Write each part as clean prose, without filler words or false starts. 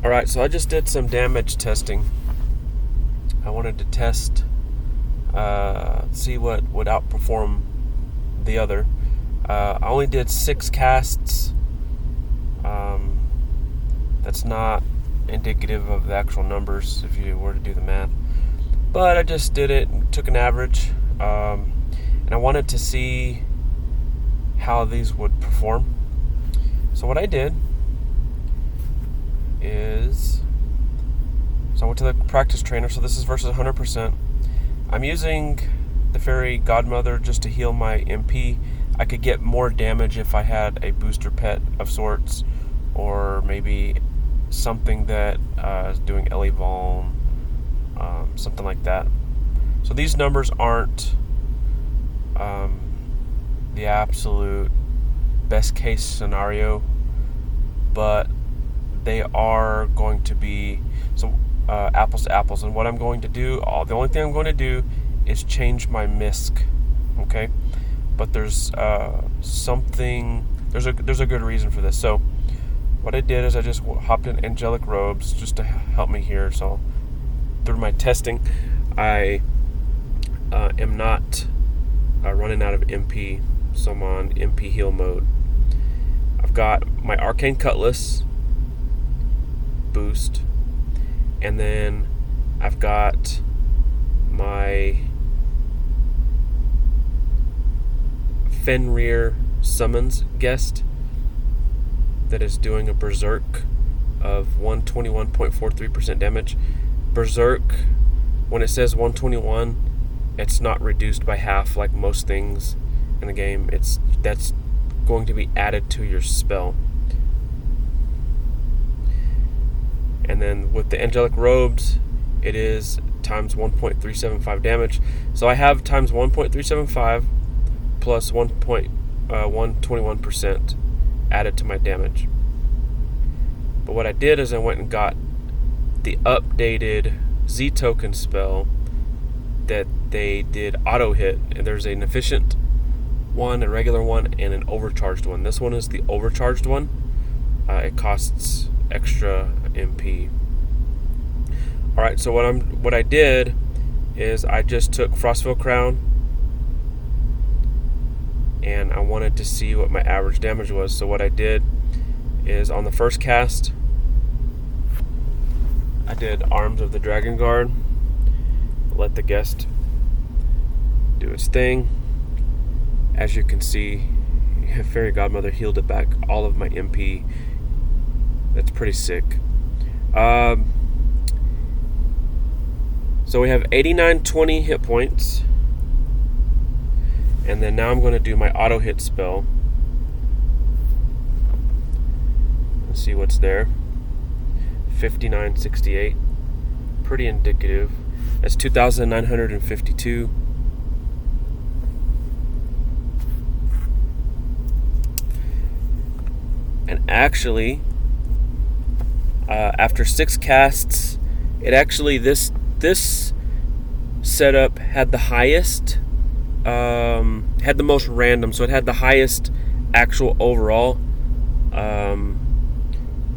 Alright, so I just did some damage testing. I wanted to test, see what would outperform the other. I only did 6 casts. That's not indicative of the actual numbers if you were to do the math. But I just did it, took an average, and I wanted to see how these would perform. So what I did is, I went to the practice trainer, so this is versus 100%. I'm using the Fairy Godmother just to heal my MP. I could get more damage if I had a booster pet of sorts, or maybe something that is doing Ellie Volm, something like that. So these numbers aren't the absolute best case scenario, but they are going to be apples to apples. And what I'm going to do, the only thing I'm going to do is change my MISC, okay? But there's there's a good reason for this. So what I did is I just hopped in angelic robes just to help me here. So through my testing, I am not running out of MP, so I'm on MP heal mode. I've got my arcane cutlass boost, and then I've got my Fenrir summons guest that is doing a berserk of 121.43% damage. Berserk, when it says 121, it's not reduced by half like most things in the game. That's going to be added to your spell. And then with the angelic robes, it is times 1.375 damage. So I have times 1.375 plus 1.121% added to my damage. But what I did is I went and got the updated Z token spell that they did auto hit. And there's an efficient one, a regular one, and an overcharged one. This one is the overcharged one. It costs extra MP. Alright, so what I did is I just took Frostville Crown, and I wanted to see what my average damage was. So what I did is on the first cast, I did Arms of the Dragon Guard, let the guest do its thing. As you can see, Fairy Godmother healed it back all of my MP. That's pretty sick. So we have 8920 hit points. And then now I'm going to do my auto hit spell. Let's see what's there. 5968. Pretty indicative. That's 2,952. And actually, after 6 casts, this setup had the highest, had the most random, so it had the highest actual overall.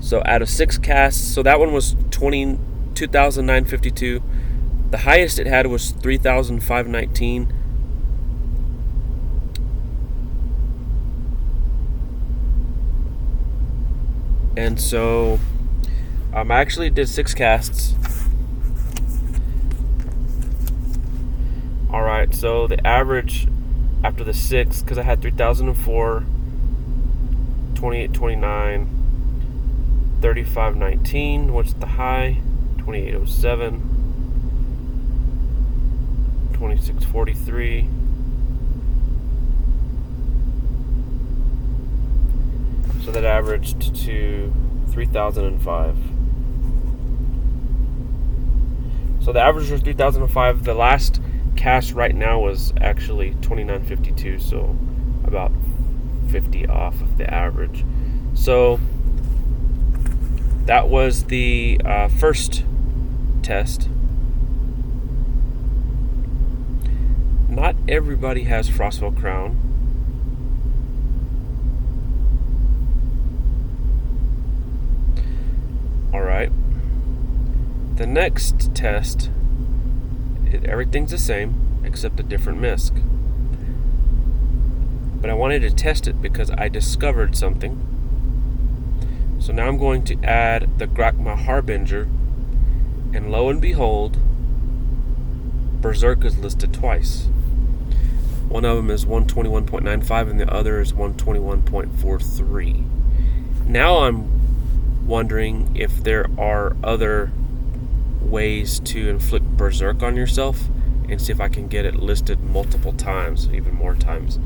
So out of 6 casts, so that one was 2,952. The highest it had was 3,519. And so I actually did 6 casts. Alright, so the average after the 6, because I had 3,004, 2829, 3519, what's the high? 2807, 2643. So that averaged to 3,005. So the average was 3,005. The last cast right now was actually 2,952, so about 50 off of the average. So that was the first test. Not everybody has Frostville Crown. Alright, The next test, everything's the same except a different misc. But I wanted to test it because I discovered something. So now I'm going to add the Grakma Harbinger, and lo and behold, Berserk is listed twice. One of them is 121.95 and the other is 121.43. Now I'm wondering if there are other ways to inflict Berserk on yourself, and see if I can get it listed multiple times, even more times.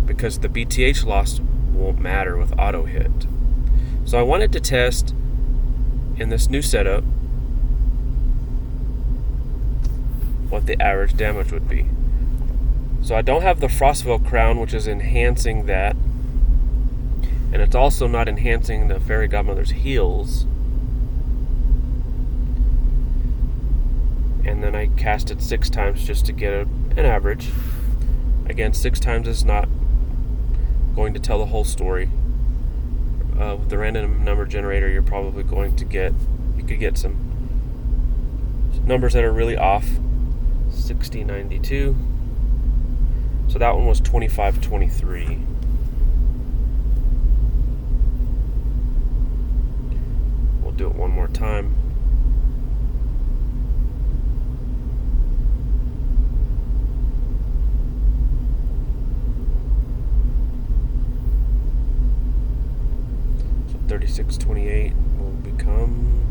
Because the BTH loss won't matter with auto hit. So I wanted to test in this new setup what the average damage would be. So I don't have the Frostville Crown, which is enhancing that, and it's also not enhancing the Fairy Godmother's heals. And then I cast it 6 times just to get an average. Again, 6 times is not going to tell the whole story. With the random number generator, you're probably going to you could get some numbers that are really off. 6092. So that one was 2523. We'll do it one more time. So 3628 will become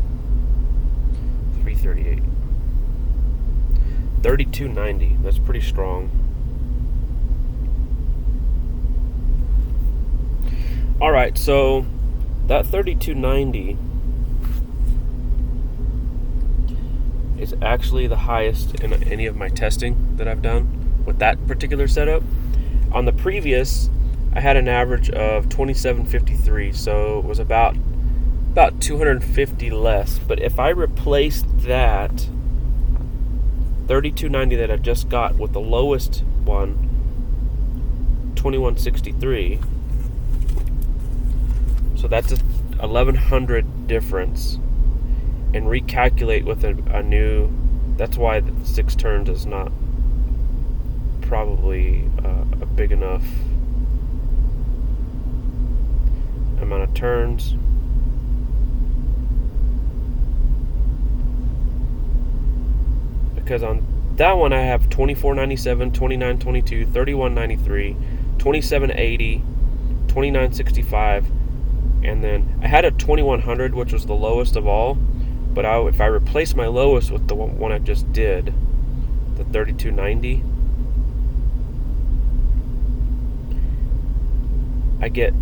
338. 3290. That's pretty strong. Alright, so that 3290 is actually the highest in any of my testing that I've done with that particular setup. On the previous, I had an average of 2753, so it was about 250 less. But if I replace that 3290 that I just got with the lowest one, 2163, so that's a 1100 difference, and recalculate with a new, that's why the 6 turns is not probably a big enough amount of turns. Because on that one I have 2497, 2922, 3193, 2780, 2965, and then I had a 2100, which was the lowest of all. But if I replace my lowest with the one I just did, the 3290, I get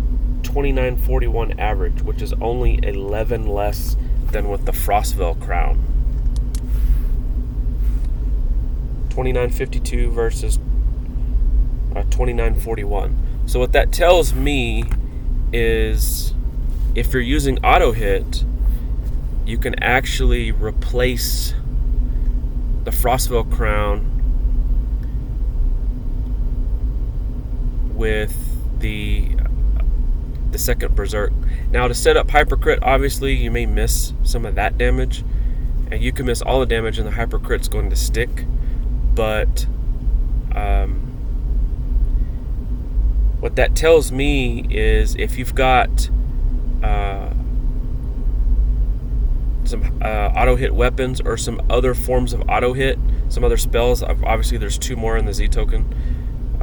2941 average, which is only 11 less than with the Frostville Crown. 2952 versus 2941. So what that tells me is, if you're using auto hit, you can actually replace the Frostville Crown with the second Berserk. Now, to set up Hypercrit, obviously you may miss some of that damage, and you can miss all the damage, and the Hypercrit's going to stick. But what that tells me is, if you've got some auto hit weapons or some other forms of auto hit, some other spells, obviously there's 2 more in the Z token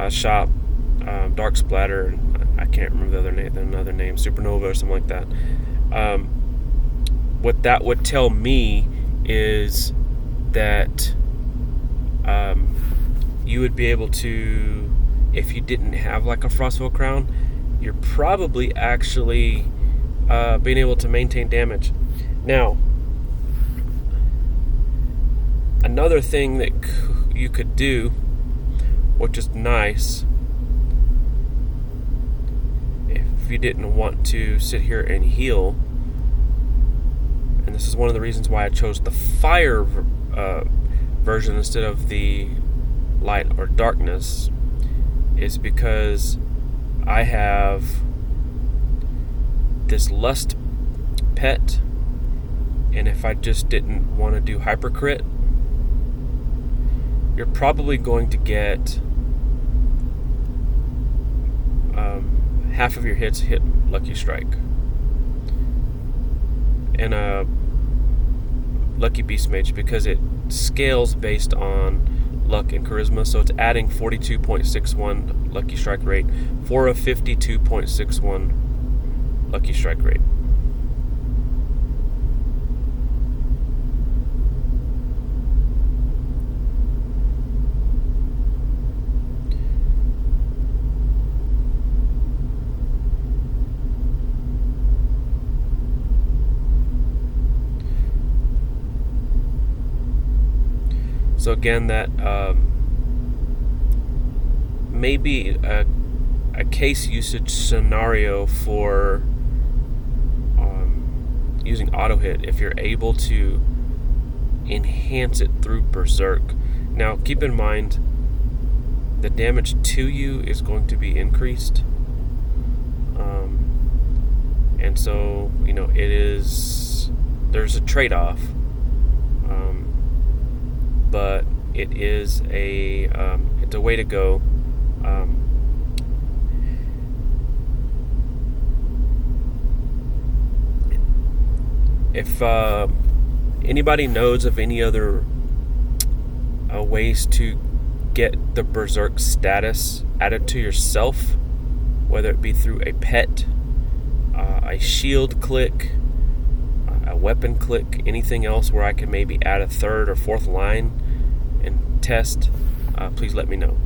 shop, Dark Splatter, and I can't remember another name, Supernova or something like that. What that would tell me is that you would be able to, if you didn't have like a Frostville Crown, you're probably actually being able to maintain damage. Now, another thing that you could do, which is nice, if you didn't want to sit here and heal, and this is one of the reasons why I chose the fire version instead of the light or darkness, is because I have this lust pet, And if I just didn't want to do hypercrit, you're probably going to get half of your hits hit Lucky Strike. And a Lucky Beast Mage, because it scales based on luck and charisma, so it's adding 42.61 Lucky Strike rate for a 52.61 Lucky Strike rate. So again, that may be a case usage scenario for using auto hit if you're able to enhance it through berserk. Now keep in mind the damage to you is going to be increased, and so there's a trade-off. But it is it's a way to go. If anybody knows of any other ways to get the berserk status added to yourself, whether it be through a pet, a shield click, a weapon click, anything else where I can maybe add a third or fourth line and test, please let me know.